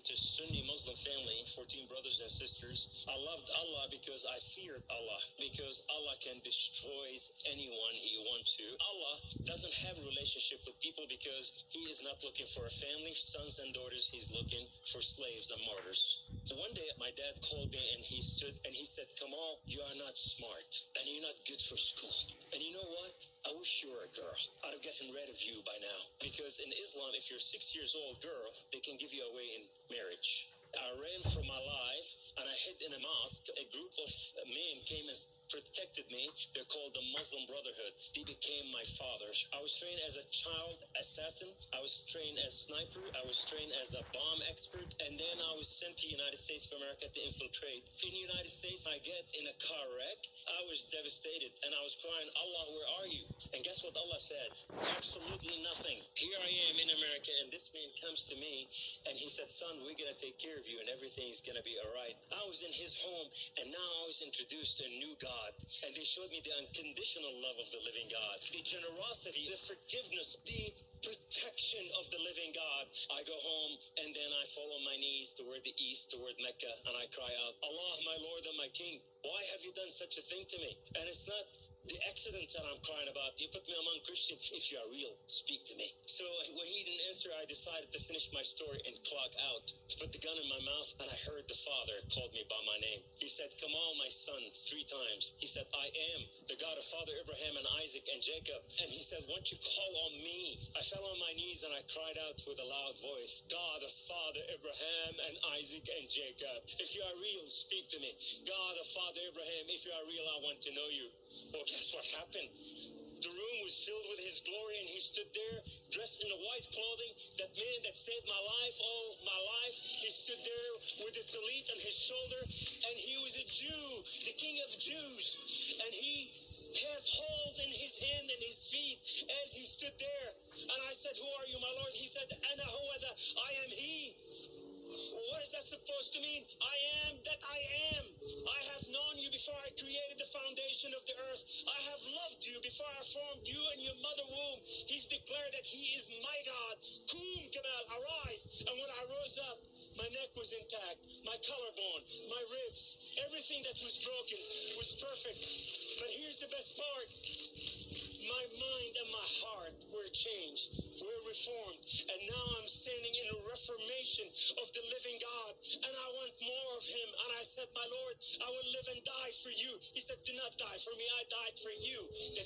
to Sunni Muslim family, 14 brothers and sisters. I loved Allah because I feared Allah, because Allah can destroy anyone He wants to. Allah doesn't have a relationship with people because He is not looking for a family, sons and daughters. He's looking for slaves and martyrs. So one day my dad called me and he stood and he said, Kamal, you are not smart and you're not good for school. And you know what? I wish you were a girl. I'd have gotten rid of you by now. Because in Islam, if you're a 6 years old girl, they can give you away in marriage. I ran for my life and I hid in a mosque. A group of men came and protected me. They're called the Muslim Brotherhood. They became my fathers. I was trained as a child assassin. I was trained as sniper. I was trained as a bomb expert. And then I was sent to the United States of America to infiltrate. In the United States, I get in a car wreck. I was devastated and I was crying, Allah, where are you? And guess what Allah said? Absolutely nothing. Here I am in America and this man comes to me and he said, son, we're going to take care of you and everything's going to be all right. I was in his home and now I was introduced to a new God. And they showed me the unconditional love of the living God, the generosity, the forgiveness, the protection of the living God. I go home and then I fall on my knees toward the east, toward Mecca, and I cry out, Allah, my Lord and my King, why have you done such a thing to me? And it's not the accident that I'm crying about. You put me among Christians. If you are real, speak to me. So when he didn't answer, I decided to finish my story and clock out, to put the gun in my mouth, and I heard the Father called me by my name. He said, Kamal, my son, 3 times. He said, I am the God of Father Abraham and Isaac and Jacob. And he said, won't you call on me? I fell on my knees and I cried out with a loud voice, God of Father Abraham and Isaac and Jacob, if you are real, speak to me. God of Father Abraham, if you are real, I want to know you. Well, guess what happened? The room was filled with his glory, and he stood there dressed in the white clothing. That man that saved my life, all my life, he stood there with the tallit on his shoulder, and he was a Jew, the king of Jews. And he has holes in his hand and his feet as he stood there. And I said, who are you, my Lord? He said, Ana huwa, I am he. What is that supposed to mean? I am that I am. I have known you before I created the foundation of the earth. I have loved you before I formed you in your mother womb. He's declared that he is my God. Kum Kamal, arise. And when I rose up, my neck was intact, my collarbone, my ribs, everything that was broken was perfect. But here's the best part. My mind and my heart were changed, were reformed, and now I'm standing in a reformation of the living God, and I want more of him. And I said, my Lord, I will live and die for you. He said, do not die for me, I died for you, that